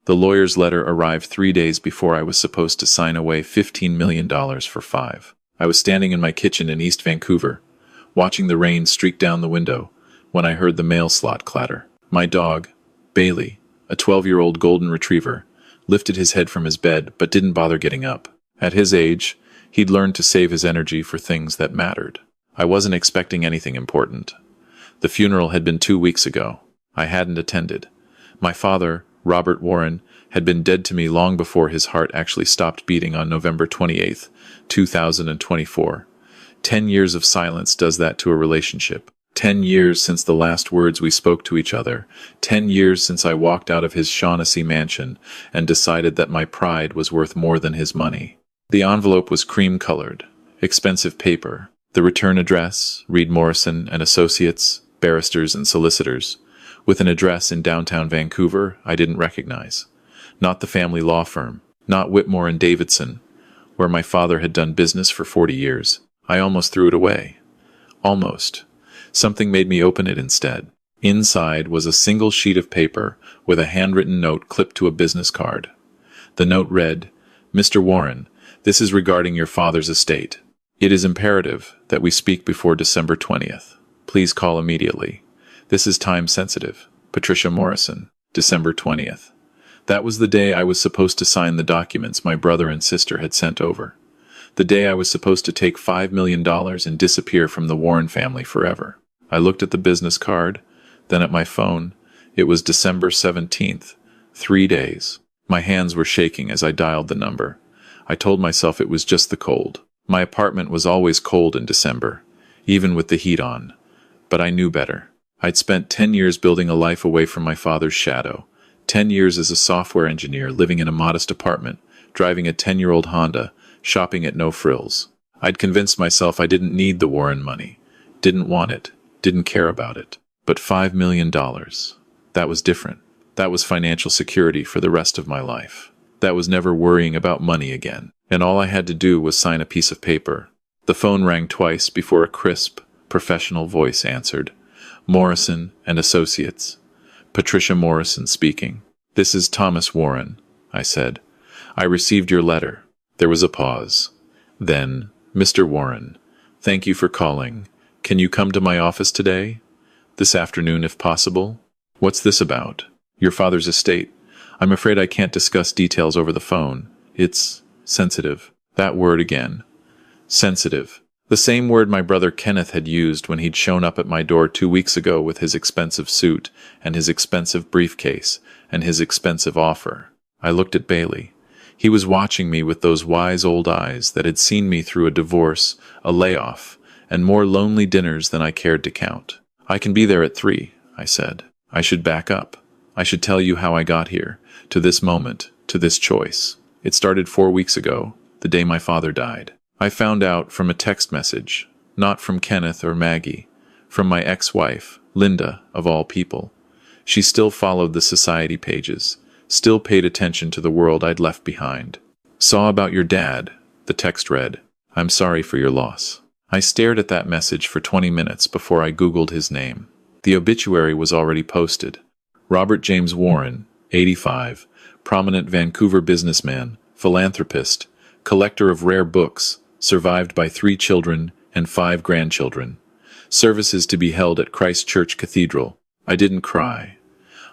The lawyer's letter arrived 3 days before I was supposed to sign away $15 million for 5. I was standing in my kitchen in East Vancouver, watching the rain streak down the window, when I heard the mail slot clatter. My dog, Bailey, a 12-year-old golden retriever, lifted his head from his bed but didn't bother getting up. At his age, he'd learned to save his energy for things that mattered. I wasn't expecting anything important. The funeral had been 2 weeks ago. I hadn't attended. My father, Robert Warren, had been dead to me long before his heart actually stopped beating on November 28, 2024. 10 years of silence does that to a relationship. 10 years since the last words we spoke to each other. 10 years since I walked out of his Shaughnessy mansion and decided that my pride was worth more than his money. The envelope was cream-colored, expensive paper. The return address, Reed Morrison and Associates, barristers and solicitors, with an address in downtown Vancouver I didn't recognize. Not the family law firm, not Whitmore and Davidson, where my father had done business for 40 years. I almost threw it away. Almost. Something made me open it instead. Inside was a single sheet of paper with a handwritten note clipped to a business card. The note read, "Mr. Warren, this is regarding your father's estate. It is imperative that we speak before December 20th. Please call immediately. This is time sensitive. Patricia Morrison, December 20th. That was the day I was supposed to sign the documents my brother and sister had sent over. The day I was supposed to take $5 million and disappear from the Warren family forever. I looked at the business card, then at my phone. It was December 17th, 3 days. My hands were shaking as I dialed the number. I told myself it was just the cold. My apartment was always cold in December, even with the heat on. But I knew better. I'd spent 10 years building a life away from my father's shadow. 10 years as a software engineer living in a modest apartment, driving a 10-year-old Honda, shopping at No Frills. I'd convinced myself I didn't need the Warren money, didn't want it, didn't care about it. But $5 million, that was different. That was financial security for the rest of my life. That was never worrying about money again. And all I had to do was sign a piece of paper. The phone rang twice before a crisp, professional voice answered. Morrison and Associates. Patricia Morrison speaking. This is Thomas Warren, I said. I received your letter. There was a pause. Then, Mr. Warren, thank you for calling. Can you come to my office today? This afternoon, if possible? What's this about? Your father's estate. I'm afraid I can't discuss details over the phone. It's sensitive. That word again. Sensitive. The same word my brother Kenneth had used when he'd shown up at my door 2 weeks ago with his expensive suit and his expensive briefcase and his expensive offer. I looked at Bailey. He was watching me with those wise old eyes that had seen me through a divorce, a layoff, and more lonely dinners than I cared to count. I can be there at 3, I said. I should back up. I should tell you how I got here, to this moment, to this choice. It started 4 weeks ago, the day my father died. I found out from a text message, not from Kenneth or Maggie, from my ex-wife, Linda, of all people. She still followed the society pages, still paid attention to the world I'd left behind. Saw about your dad, the text read. I'm sorry for your loss. I stared at that message for 20 minutes before I Googled his name. The obituary was already posted. Robert James Warren, 85, prominent Vancouver businessman, philanthropist, collector of rare books, survived by 3 children and 5 grandchildren. Services to be held at Christ Church Cathedral. I didn't cry.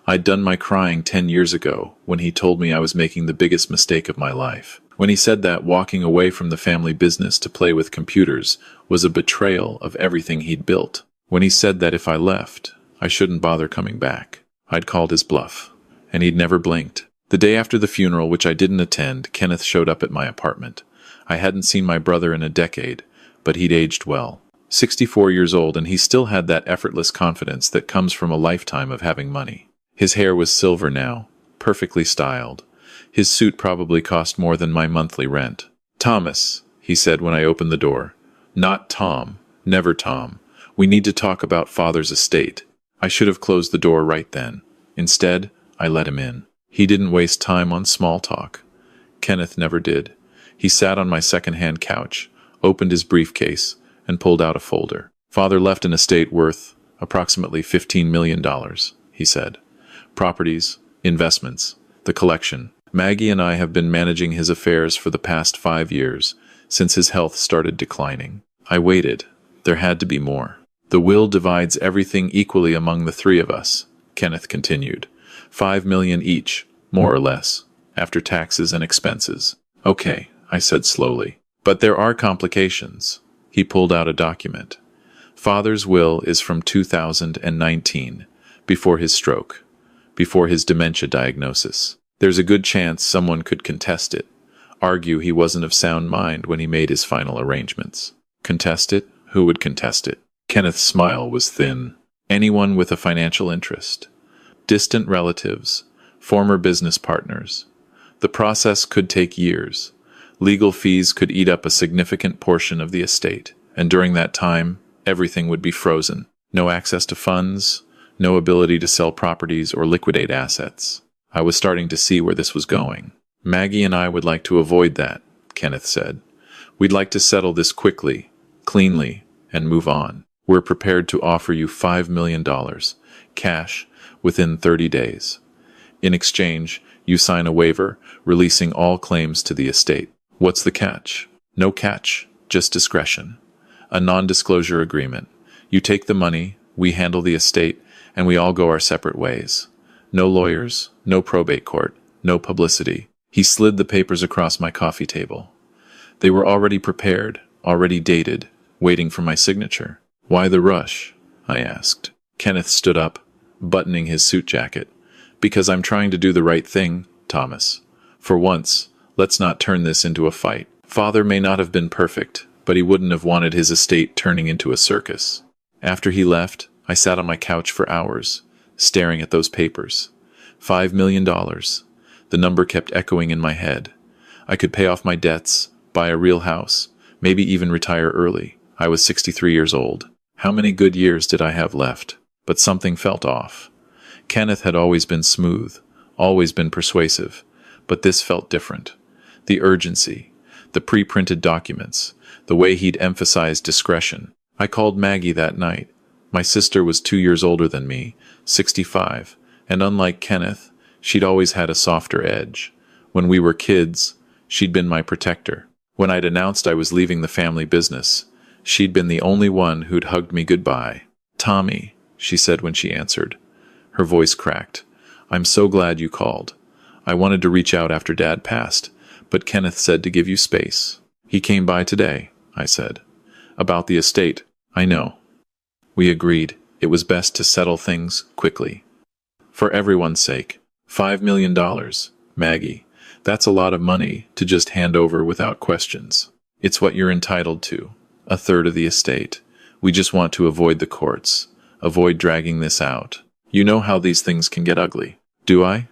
I'd done my crying 10 years ago when he told me I was making the biggest mistake of my life. When he said that walking away from the family business to play with computers was a betrayal of everything he'd built. When he said that if I left, I shouldn't bother coming back. I'd called his bluff, and he'd never blinked. The day after the funeral, which I didn't attend, Kenneth showed up at my apartment. I hadn't seen my brother in a decade, but he'd aged well. 64 years old, and he still had that effortless confidence that comes from a lifetime of having money. His hair was silver now, perfectly styled. His suit probably cost more than my monthly rent. Thomas, he said when I opened the door. Not Tom. Never Tom. We need to talk about father's estate. I should have closed the door right then. Instead, I let him in. He didn't waste time on small talk. Kenneth never did. He sat on my second-hand couch, opened his briefcase, and pulled out a folder. Father left an estate worth approximately $15 million, he said. Properties, investments, The collection. Maggie and I have been managing his affairs for the past 5 years, since his health started declining. I waited. There had to be more. The will divides everything equally among the three of us, Kenneth continued. 5 million each, more or less, after taxes and expenses. Okay, I said slowly. But there are complications. He pulled out a document. Father's will is from 2019, before his stroke, before his dementia diagnosis. There's a good chance someone could contest it, argue he wasn't of sound mind when he made his final arrangements. Contest it? Who would contest it? Kenneth's smile was thin. Anyone with a financial interest. Distant relatives, former business partners. The process could take years. Legal fees could eat up a significant portion of the estate, and during that time, everything would be frozen. No access to funds, no ability to sell properties or liquidate assets. I was starting to see where this was going. Maggie and I would like to avoid that, Kenneth said. We'd like to settle this quickly, cleanly, and move on. We're prepared to offer you $5 million, cash, within 30 days. In exchange, you sign a waiver, releasing all claims to the estate. What's the catch? No catch, just discretion. A non-disclosure agreement. You take the money, we handle the estate, and we all go our separate ways. No lawyers, no probate court, no publicity. He slid the papers across my coffee table. They were already prepared, already dated, waiting for my signature. Why the rush? I asked. Kenneth stood up, buttoning his suit jacket. Because I'm trying to do the right thing, Thomas. For once, let's not turn this into a fight. Father may not have been perfect, but he wouldn't have wanted his estate turning into a circus. After he left, I sat on my couch for hours, staring at those papers. $5 million. The number kept echoing in my head. I could pay off my debts, buy a real house, maybe even retire early. I was 63 years old. How many good years did I have left? But something felt off. Kenneth had always been smooth, always been persuasive, but this felt different. The urgency, the pre-printed documents, the way he'd emphasized discretion. I called Maggie that night. My sister was 2 years older than me, 65, and unlike Kenneth, she'd always had a softer edge. When we were kids, she'd been my protector. When I'd announced I was leaving the family business, she'd been the only one who'd hugged me goodbye. Tommy, she said when she answered. Her voice cracked. I'm so glad you called. I wanted to reach out after Dad passed, but Kenneth said to give you space. He came by today, I said. About the estate, I know. We agreed it was best to settle things quickly. For everyone's sake. $5 million, Maggie. That's a lot of money to just hand over without questions. It's what you're entitled to. A third of the estate. We just want to avoid the courts. Avoid dragging this out. You know how these things can get ugly. Do I?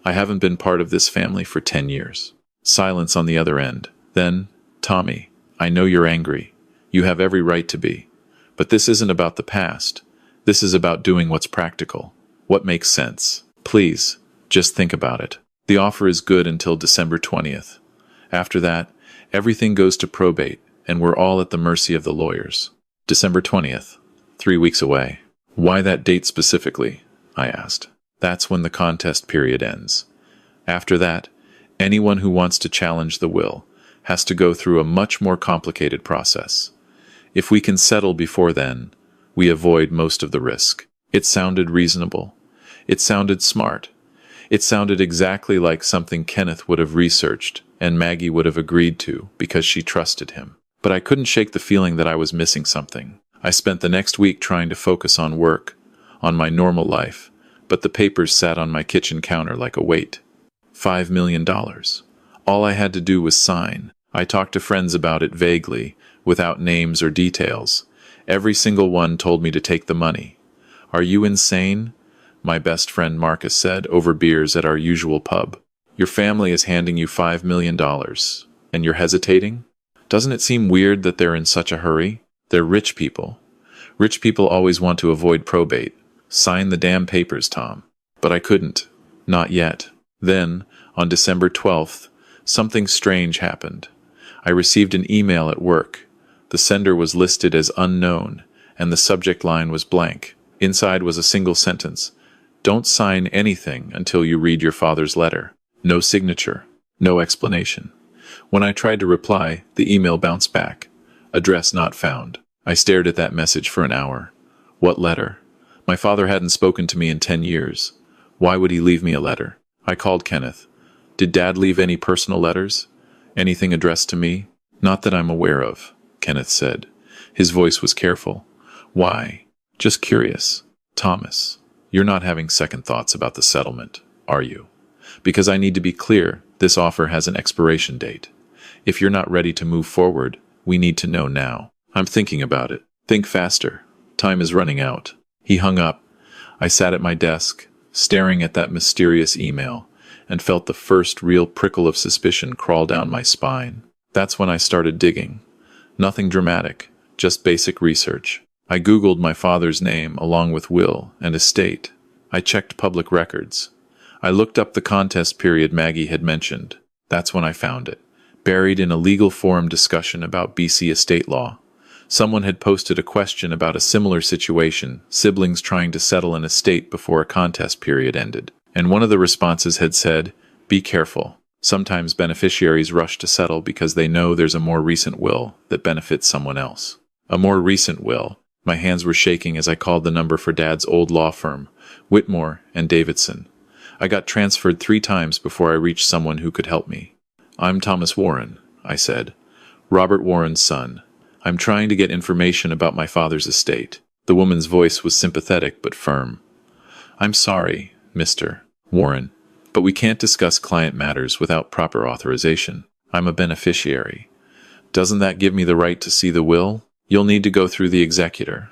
I haven't been part of this family for 10 years. Silence on the other end. Then, Tommy, I know you're angry. You have every right to be. But this isn't about the past. This is about doing what's practical. What makes sense. Please, just think about it. The offer is good until December 20th. After that, everything goes to probate, and we're all at the mercy of the lawyers. December 20th, 3 weeks away. Why that date specifically? I asked. That's when the contest period ends. After that, anyone who wants to challenge the will has to go through a much more complicated process. If we can settle before then, we avoid most of the risk. It sounded reasonable. It sounded smart. It sounded exactly like something Kenneth would have researched and Maggie would have agreed to because she trusted him. But I couldn't shake the feeling that I was missing something. I spent the next week trying to focus on work, on my normal life, but the papers sat on my kitchen counter like a weight. $5 million. All I had to do was sign. I talked to friends about it vaguely, without names or details. Every single one told me to take the money. Are you insane? My best friend Marcus said over beers at our usual pub. Your family is handing you $5 million, and you're hesitating? Doesn't it seem weird that they're in such a hurry? They're rich people. Rich people always want to avoid probate. Sign the damn papers, Tom. But I couldn't. Not yet. Then, on December 12th, something strange happened. I received an email at work. The sender was listed as unknown, and the subject line was blank. Inside was a single sentence. Don't sign anything until you read your father's letter. No signature. No explanation. When I tried to reply, the email bounced back. Address not found. I stared at that message for an hour. What letter? My father hadn't spoken to me in 10 years. Why would he leave me a letter? I called Kenneth. Did Dad leave any personal letters? Anything addressed to me? Not that I'm aware of, Kenneth said. His voice was careful. Why? Just curious. Thomas, you're not having second thoughts about the settlement, are you? Because I need to be clear, this offer has an expiration date. If you're not ready to move forward, we need to know now. I'm thinking about it. Think faster. Time is running out. He hung up. I sat at my desk, staring at that mysterious email, and felt the first real prickle of suspicion crawl down my spine. That's when I started digging. Nothing dramatic, just basic research. I Googled my father's name along with will and estate. I checked public records. I looked up the contest period Maggie had mentioned. That's when I found it, buried in a legal forum discussion about BC estate law. Someone had posted a question about a similar situation, siblings trying to settle an estate before a contest period ended. And one of the responses had said, "Be careful. Sometimes beneficiaries rush to settle because they know there's a more recent will that benefits someone else." A more recent will. My hands were shaking as I called the number for Dad's old law firm, Whitmore and Davidson. I got transferred 3 times before I reached someone who could help me. "I'm Thomas Warren," I said. "Robert Warren's son. I'm trying to get information about my father's estate." The woman's voice was sympathetic but firm. "I'm sorry, Mr. Warren, but we can't discuss client matters without proper authorization. I'm a beneficiary. Doesn't that give me the right to see the will? You'll need to go through the executor.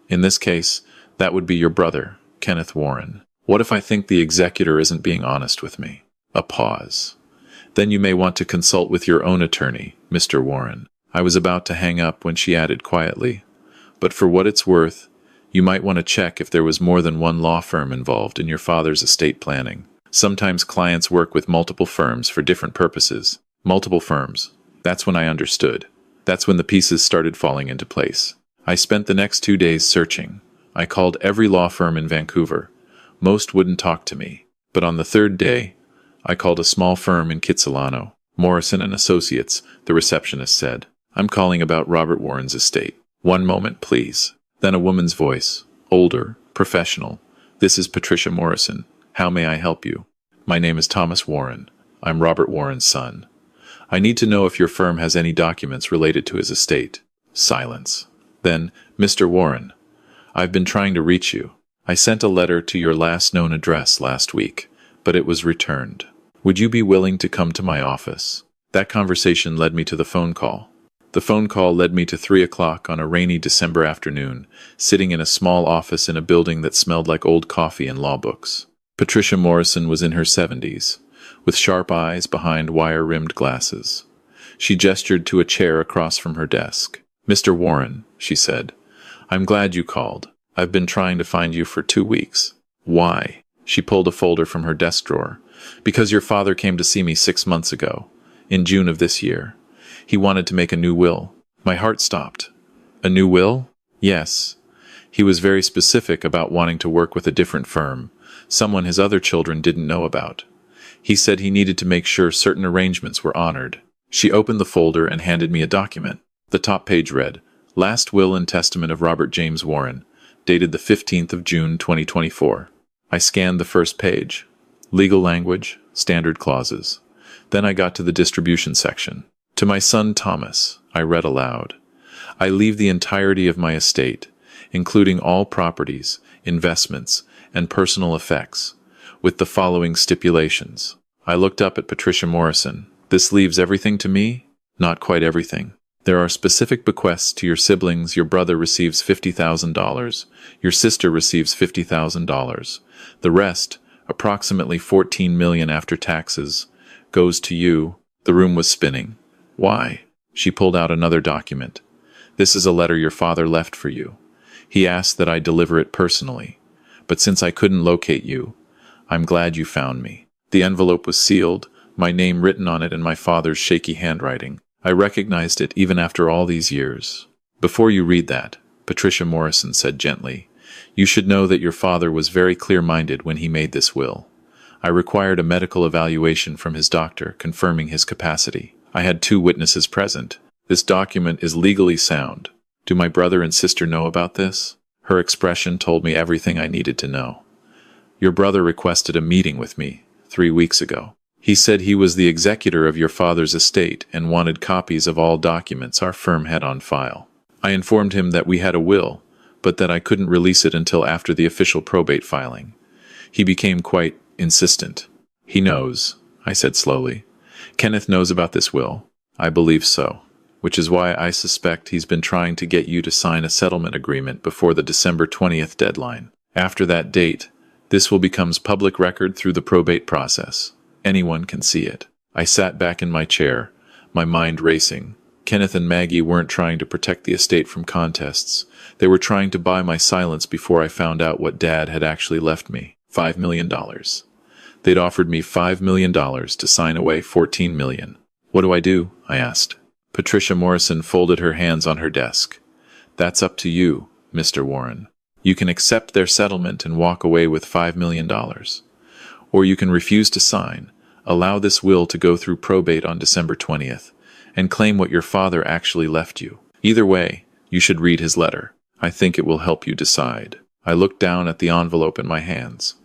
In this case, that would be your brother, Kenneth Warren. What if I think the executor isn't being honest with me?" A pause. "Then you may want to consult with your own attorney, Mr. Warren." I was about to hang up when she added quietly, "But for what it's worth, you might want to check if there was more than one law firm involved in your father's estate planning. Sometimes clients work with multiple firms for different purposes." Multiple firms. That's when I understood. That's when the pieces started falling into place. I spent the next 2 days searching. I called every law firm in Vancouver. Most wouldn't talk to me. But on the 3rd day, I called a small firm in Kitsilano. "Morrison and Associates," the receptionist said. "I'm calling about Robert Warren's estate." "One moment, please." Then a woman's voice, older, professional. "This is Patricia Morrison. How may I help you?" "My name is Thomas Warren. I'm Robert Warren's son. I need to know if your firm has any documents related to his estate." Silence. Then, "Mr. Warren, I've been trying to reach you. I sent a letter to your last known address last week, but it was returned. Would you be willing to come to my office?" That conversation led me to the phone call. The phone call led me to 3 o'clock on a rainy December afternoon, sitting in a small office in a building that smelled like old coffee and law books. Patricia Morrison was in her 70s, with sharp eyes behind wire-rimmed glasses. She gestured to a chair across from her desk. "Mr. Warren," she said, "I'm glad you called. I've been trying to find you for 2 weeks. Why?" She pulled a folder from her desk drawer. "Because your father came to see me 6 months ago, in June of this year. He wanted to make a new will." My heart stopped. "A new will?" "Yes. He was very specific about wanting to work with a different firm, someone his other children didn't know about. He said he needed to make sure certain arrangements were honored." She opened the folder and handed me a document. The top page read, "Last Will and Testament of Robert James Warren, dated the 15th of June 2024. I scanned the first page. Legal language, standard clauses. Then I got to the distribution section. "To my son Thomas," I read aloud, "I leave the entirety of my estate, including all properties, investments, and personal effects, with the following stipulations." I looked up at Patricia Morrison. "This leaves everything to me?" "Not quite everything. There are specific bequests to your siblings. Your brother receives $50,000. Your sister receives $50,000. The rest, approximately $14 million after taxes, goes to you." The room was spinning. "Why?" She pulled out another document. "This is a letter your father left for you. He asked that I deliver it personally. But since I couldn't locate you, I'm glad you found me." The envelope was sealed, my name written on it in my father's shaky handwriting. I recognized it even after all these years. "Before you read that," Patricia Morrison said gently, You should know that your father was very clear-minded when he made this will. I required a medical evaluation from his doctor confirming his capacity. I had 2 witnesses present. This document is legally sound. Do my brother and sister know about this? Her expression told me everything I needed to know. Your brother requested a meeting with me 3 weeks ago. He said he was the executor of your father's estate and wanted copies of all documents our firm had on file. I informed him that we had a will, but that I couldn't release it until after the official probate filing. He became quite insistent. He knows, I said slowly. Kenneth knows about this will. I believe so, which is why I suspect he's been trying to get you to sign a settlement agreement before the December 20th deadline. After that date, this will become public record through the probate process. Anyone can see it. I sat back in my chair, my mind racing. Kenneth and Maggie weren't trying to protect the estate from contests. They were trying to buy my silence before I found out what Dad had actually left me. $5 million. They'd offered me $5 million to sign away $14 million. What do I do? I asked. Patricia Morrison folded her hands on her desk. That's up to you, Mr. Warren. You can accept their settlement and walk away with $5 million. Or you can refuse to sign, allow this will to go through probate on December 20th, and claim what your father actually left you. Either way, you should read his letter. I think it will help you decide. I looked down at the envelope in my hands.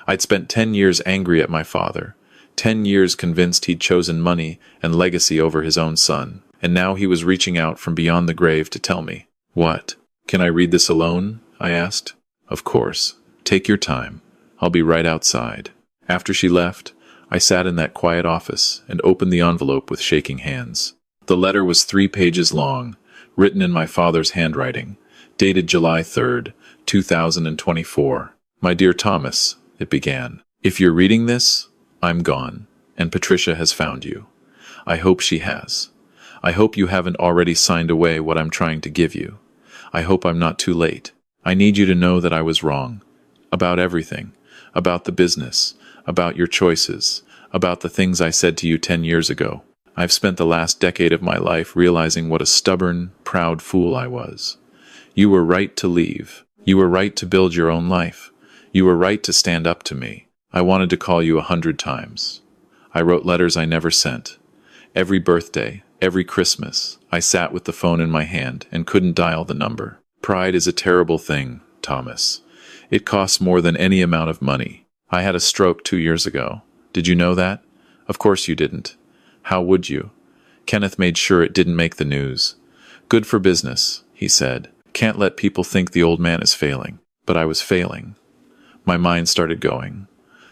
I'd spent 10 years angry at my father, 10 years convinced he'd chosen money and legacy over his own son, and now he was reaching out from beyond the grave to tell me. What? Can I read this alone? I asked. Of course. Take your time. I'll be right outside. After she left, I sat in that quiet office and opened the envelope with shaking hands. The letter was 3 pages long, written in my father's handwriting, dated July 3rd, 2024. My dear Thomas, it began. If you're reading this, I'm gone, and Patricia has found you. I hope she has. I hope you haven't already signed away what I'm trying to give you. I hope I'm not too late. I need you to know that I was wrong. About everything. About the business. About your choices. About the things I said to you 10 years ago. I've spent the last decade of my life realizing what a stubborn, proud fool I was. You were right to leave. You were right to build your own life. You were right to stand up to me. I wanted to call you 100 times. I wrote letters I never sent. Every birthday, every Christmas, I sat with the phone in my hand and couldn't dial the number. Pride is a terrible thing, Thomas. It costs more than any amount of money. I had a stroke 2 years ago. Did you know that? Of course you didn't. How would you? Kenneth made sure it didn't make the news. Good for business, he said. Can't let people think the old man is failing. But I was failing. My mind started going.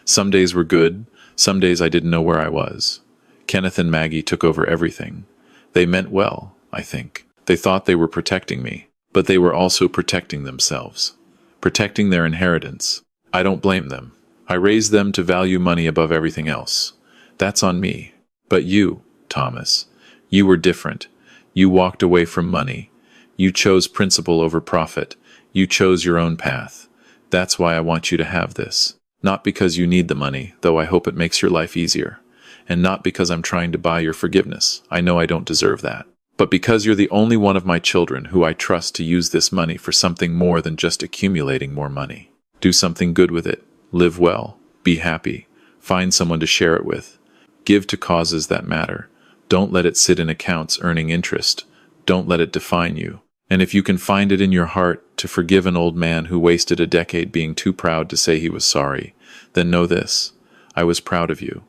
Some days were good, some days I didn't know where I was. Kenneth and Maggie took over everything. They meant well, I think. They thought they were protecting me, but they were also protecting themselves. Protecting their inheritance. I don't blame them. I raised them to value money above everything else. That's on me. But you, Thomas, you were different. You walked away from money. You chose principle over profit. You chose your own path. That's why I want you to have this. Not because you need the money, though I hope it makes your life easier. And not because I'm trying to buy your forgiveness. I know I don't deserve that. But because you're the only one of my children who I trust to use this money for something more than just accumulating more money. Do something good with it. Live well. Be happy. Find someone to share it with. Give to causes that matter. Don't let it sit in accounts earning interest. Don't let it define you. And if you can find it in your heart to forgive an old man who wasted a decade being too proud to say he was sorry, then know this. I was proud of you.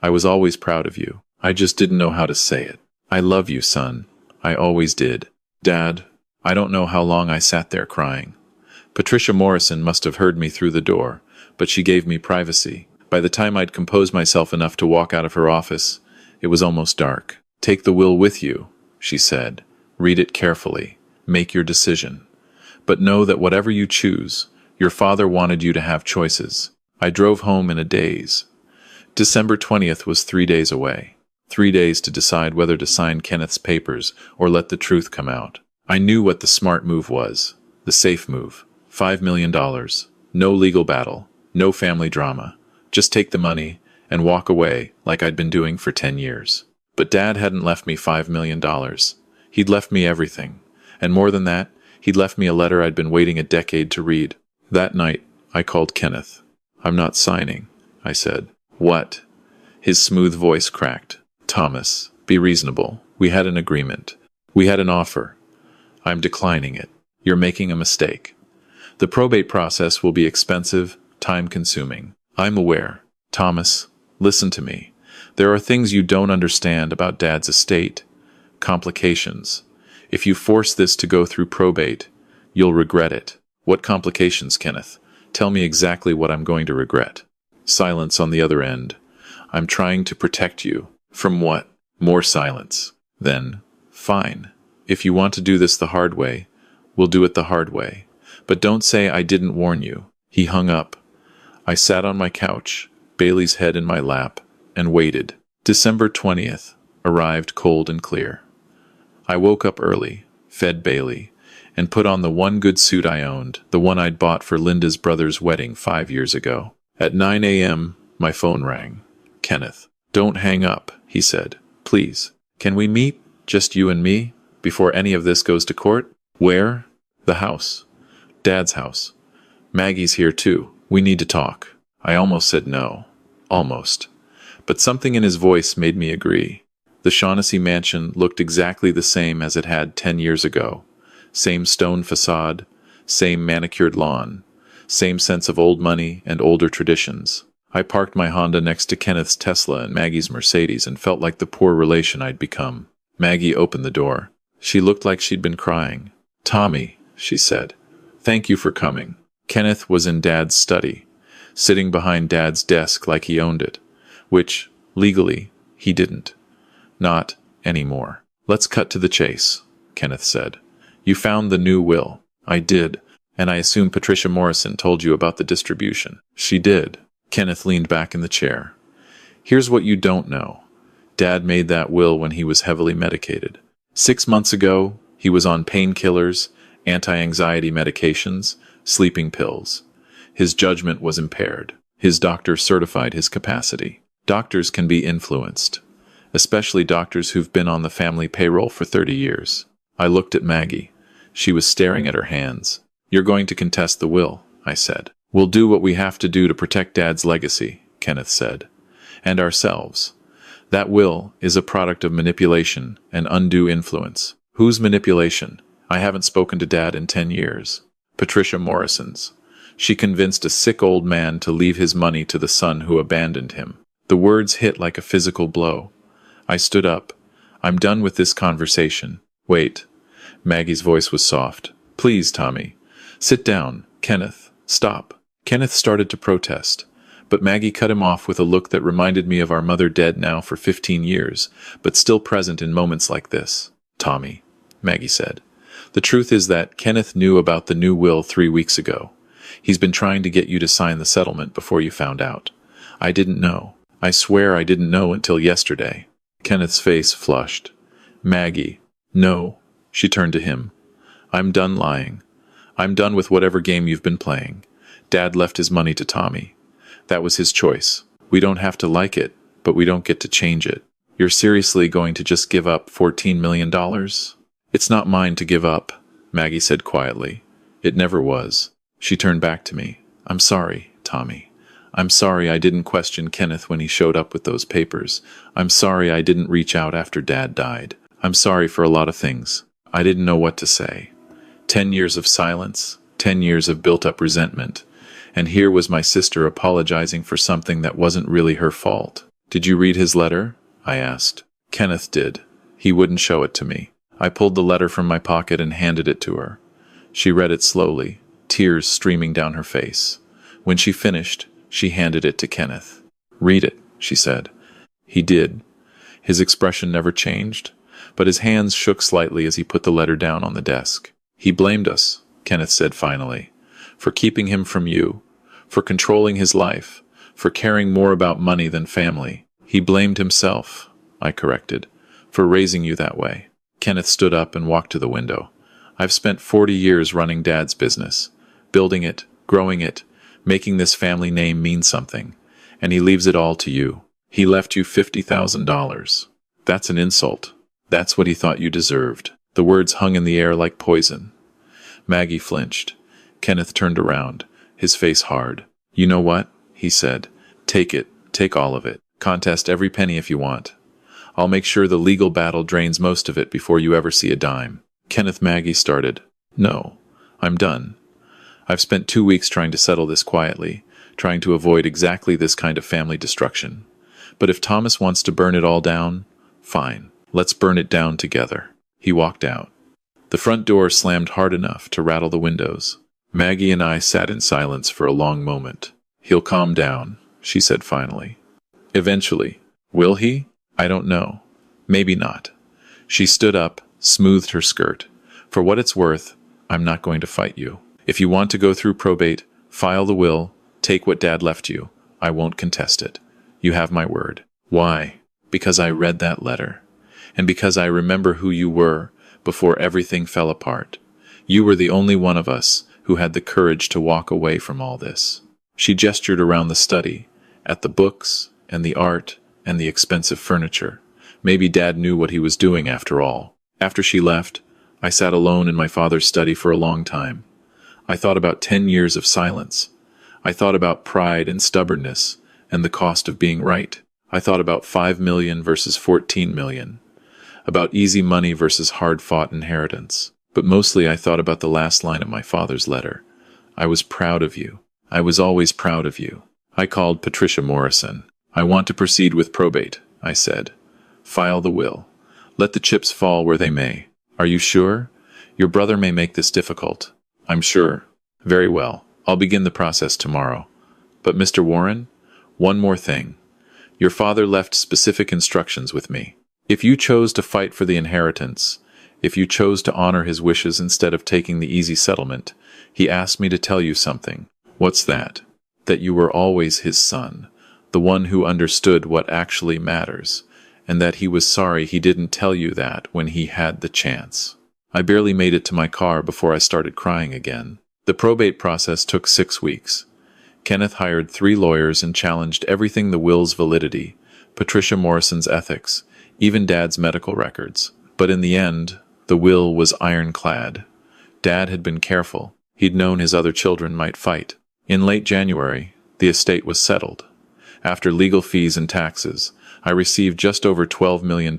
I was always proud of you. I just didn't know how to say it. I love you, son. I always did. Dad, I don't know how long I sat there crying. Patricia Morrison must have heard me through the door, but she gave me privacy. By the time I'd composed myself enough to walk out of her office, it was almost dark. Take the will with you, she said. Read it carefully. Make your decision. But know that whatever you choose, your father wanted you to have choices. I drove home in a daze. December 20th was 3 days away. 3 days to decide whether to sign Kenneth's papers or let the truth come out. I knew what the smart move was. The safe move. $5 million. No legal battle. No family drama. Just take the money and walk away like I'd been doing for 10 years. But Dad hadn't left me $5 million. He'd left me everything. And more than that, he'd left me a letter I'd been waiting a decade to read. That night, I called Kenneth. "I'm not signing," I said. "What?" His smooth voice cracked. "Thomas, be reasonable. We had an agreement. We had an offer. I'm declining it. You're making a mistake. The probate process will be expensive, time-consuming. I'm aware. Thomas, listen to me. There are things you don't understand about Dad's estate. Complications. If you force this to go through probate, you'll regret it." "What complications, Kenneth? Tell me exactly what I'm going to regret." Silence on the other end. "I'm trying to protect you." "From what?" More silence. Then, "Fine. If you want to do this the hard way, we'll do it the hard way. But don't say I didn't warn you." He hung up. I sat on my couch, Bailey's head in my lap, and waited. December 20th arrived cold and clear. I woke up early, fed Bailey, and put on the one good suit I owned, the one I'd bought for Linda's brother's wedding 5 years ago. At 9 a.m., my phone rang. "Kenneth." "Don't hang up," he said. "Please. Can we meet, just you and me, before any of this goes to court?" "Where?" "The house. Dad's house. Maggie's here too. We need to talk." I almost said no. Almost. But something in his voice made me agree. The Shaughnessy mansion looked exactly the same as it had 10 years ago. Same stone facade, same manicured lawn, same sense of old money and older traditions. I parked my Honda next to Kenneth's Tesla and Maggie's Mercedes and felt like the poor relation I'd become. Maggie opened the door. She looked like she'd been crying. "Tommy," she said. "Thank you for coming." Kenneth was in Dad's study, sitting behind Dad's desk like he owned it, which, legally, he didn't. Not anymore. "Let's cut to the chase," Kenneth said. "You found the new will." "I did. And I assume Patricia Morrison told you about the distribution." "She did." Kenneth leaned back in the chair. "Here's what you don't know. Dad made that will when he was heavily medicated. 6 months ago, he was on painkillers, anti-anxiety medications, sleeping pills. His judgment was impaired. His doctor certified his capacity. Doctors can be influenced, especially doctors who've been on the family payroll for 30 years. I looked at Maggie. She was staring at her hands. "You're going to contest the will," I said. "We'll do what we have to do to protect Dad's legacy," Kenneth said. "And ourselves. That will is a product of manipulation and undue influence." "Whose manipulation?" "I haven't spoken to Dad in 10 years. Patricia Morrison's. She convinced a sick old man to leave his money to the son who abandoned him." The words hit like a physical blow. I stood up. "I'm done with this conversation." "Wait." Maggie's voice was soft. "Please, Tommy. Sit down. Kenneth, stop." Kenneth started to protest, but Maggie cut him off with a look that reminded me of our mother, dead now for 15 years, but still present in moments like this. "Tommy," Maggie said, "the truth is that Kenneth knew about the new will 3 weeks ago. He's been trying to get you to sign the settlement before you found out. I didn't know. I swear I didn't know until yesterday." Kenneth's face flushed. "Maggie." "No." She turned to him. "I'm done lying. I'm done with whatever game you've been playing. Dad left his money to Tommy. That was his choice. We don't have to like it, but we don't get to change it. You're seriously going to just give up $14 million? "It's not mine to give up," Maggie said quietly. "It never was." She turned back to me. "I'm sorry, Tommy. I'm sorry I didn't question Kenneth when he showed up with those papers. I'm sorry I didn't reach out after Dad died. I'm sorry for a lot of things. I didn't know what to say. 10 years of silence, 10 years of built-up resentment. And here was my sister apologizing for something that wasn't really her fault." "Did you read his letter?" I asked. Kenneth did. He wouldn't show it to me. I pulled the letter from my pocket and handed it to her. She read it slowly, tears streaming down her face. When she finished, she handed it to Kenneth. "Read it," she said. He did. His expression never changed, but his hands shook slightly as he put the letter down on the desk. "He blamed us," Kenneth said finally, "for keeping him from you, for controlling his life, for caring more about money than family. He blamed himself," I corrected, "for raising you that way." Kenneth stood up and walked to the window. "I've spent 40 years running Dad's business, building it, growing it, making this family name mean something, and he leaves it all to you. He left you $50,000. That's an insult. That's what he thought you deserved." The words hung in the air like poison. Maggie flinched. Kenneth turned around. his face hard. "You know what?" he said. "Take it. Take all of it. Contest every penny if you want. I'll make sure the legal battle drains most of it before you ever see a dime." Kenneth Maggie started. "No, I'm done. I've spent 2 weeks trying to settle this quietly, trying to avoid exactly this kind of family destruction. But if Thomas wants to burn it all down, fine. Let's burn it down together." He walked out. The front door slammed hard enough to rattle the windows. Maggie and I sat in silence for a long moment. "He'll calm down," she said finally. "Eventually. Will he? I don't know. Maybe not." She stood up, smoothed her skirt. "For what it's worth, I'm not going to fight you. If you want to go through probate, file the will, take what Dad left you. I won't contest it. You have my word." "Why?" "Because I read that letter. And because I remember who you were before everything fell apart. You were the only one of us who had the courage to walk away from all this." She gestured around the study, at the books and the art and the expensive furniture. Maybe Dad knew what he was doing after all. After she left, I sat alone in my father's study for a long time. I thought about 10 years of silence. I thought about pride and stubbornness and the cost of being right. I thought about 5 million versus 14 million. About easy money versus hard-fought inheritance. But mostly I thought about the last line of my father's letter. "I was proud of you. I was always proud of you." I called Patricia Morrison. "I want to proceed with probate," I said. "File the will. Let the chips fall where they may. Are you sure? Your brother may make this difficult." "I'm sure." "Very well. I'll begin the process tomorrow. But Mr. Warren, one more thing. Your father left specific instructions with me. If you chose to fight for the inheritance, if you chose to honor his wishes instead of taking the easy settlement, he asked me to tell you something." "What's that?" "That you were always his son, the one who understood what actually matters, and that he was sorry he didn't tell you that when he had the chance." I barely made it to my car before I started crying again. The probate process took 6 weeks. Kenneth hired 3 lawyers and challenged everything: the will's validity, Patricia Morrison's ethics, even Dad's medical records. But in the end, the will was ironclad. Dad had been careful. He'd known his other children might fight. In late January, the estate was settled. After legal fees and taxes, I received just over $12 million.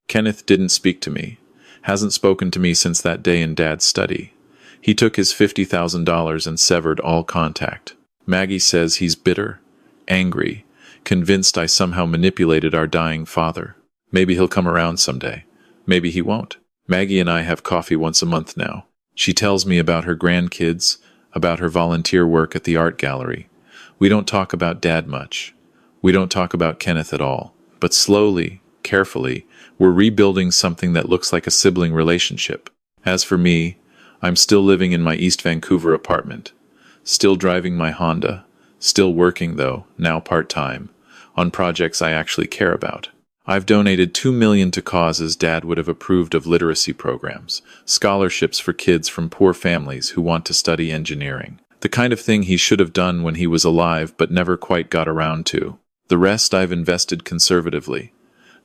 Kenneth didn't speak to me. Hasn't spoken to me since that day in Dad's study. He took his $50,000 and severed all contact. Maggie says he's bitter, angry, convinced I somehow manipulated our dying father. Maybe he'll come around someday. Maybe he won't. Maggie and I have coffee once a month now. She tells me about her grandkids, about her volunteer work at the art gallery. We don't talk about Dad much. We don't talk about Kenneth at all. But slowly, carefully, we're rebuilding something that looks like a sibling relationship. As for me, I'm still living in my East Vancouver apartment. Still driving my Honda. Still working, though, now part-time, on projects I actually care about. I've donated $2 million to causes Dad would have approved of: literacy programs, scholarships for kids from poor families who want to study engineering. The kind of thing he should have done when he was alive but never quite got around to. The rest I've invested conservatively.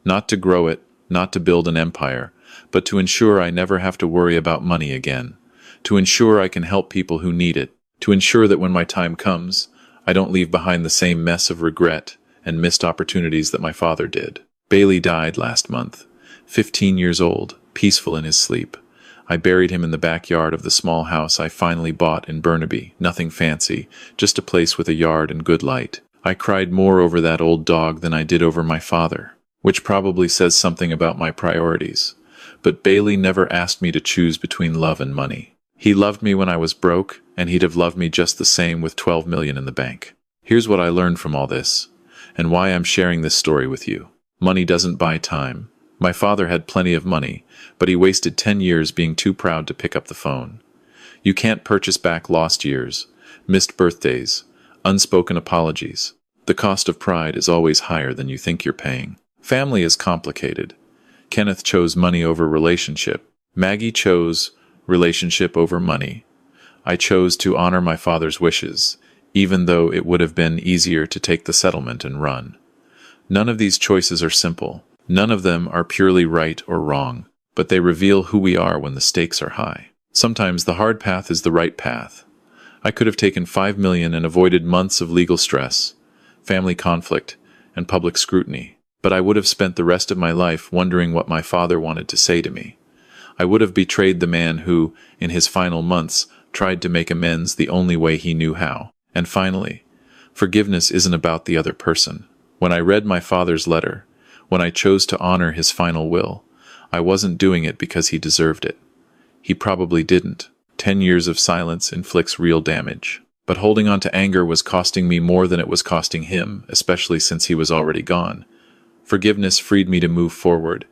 Not to grow it, not to build an empire, but to ensure I never have to worry about money again. To ensure I can help people who need it. To ensure that when my time comes, I don't leave behind the same mess of regret and missed opportunities that my father did. Bailey died last month, 15 years old, peaceful in his sleep. I buried him in the backyard of the small house I finally bought in Burnaby. Nothing fancy, just a place with a yard and good light. I cried more over that old dog than I did over my father, which probably says something about my priorities. But Bailey never asked me to choose between love and money. He loved me when I was broke, and he'd have loved me just the same with 12 million in the bank. Here's what I learned from all this, and why I'm sharing this story with you. Money doesn't buy time. My father had plenty of money, but he wasted 10 years being too proud to pick up the phone. You can't purchase back lost years, missed birthdays, unspoken apologies. The cost of pride is always higher than you think you're paying. Family is complicated. Kenneth chose money over relationship. Maggie chose relationship over money. I chose to honor my father's wishes, even though it would have been easier to take the settlement and run. None of these choices are simple. None of them are purely right or wrong, but they reveal who we are when the stakes are high. Sometimes the hard path is the right path. I could have taken 5 million and avoided months of legal stress, family conflict, and public scrutiny. But I would have spent the rest of my life wondering what my father wanted to say to me. I would have betrayed the man who, in his final months, tried to make amends the only way he knew how. And finally, forgiveness isn't about the other person. When I read my father's letter, when I chose to honor his final will, I wasn't doing it because he deserved it. He probably didn't. 10 years of silence inflicts real damage. But holding on to anger was costing me more than it was costing him, especially since he was already gone. Forgiveness freed me to move forward.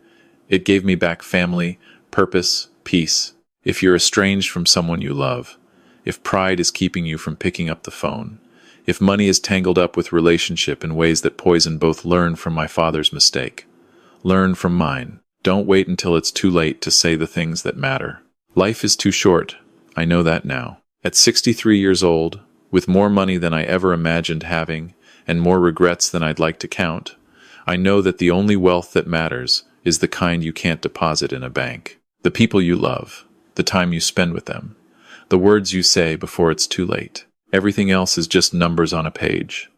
It gave me back family, purpose, peace. If you're estranged from someone you love, if pride is keeping you from picking up the phone, if money is tangled up with relationship in ways that poison both, learn from my father's mistake. Learn from mine. Don't wait until it's too late to say the things that matter. Life is too short. I know that now. At 63 years old, with more money than I ever imagined having, and more regrets than I'd like to count, I know that the only wealth that matters is the kind you can't deposit in a bank. The people you love, the time you spend with them, the words you say before it's too late. Everything else is just numbers on a page.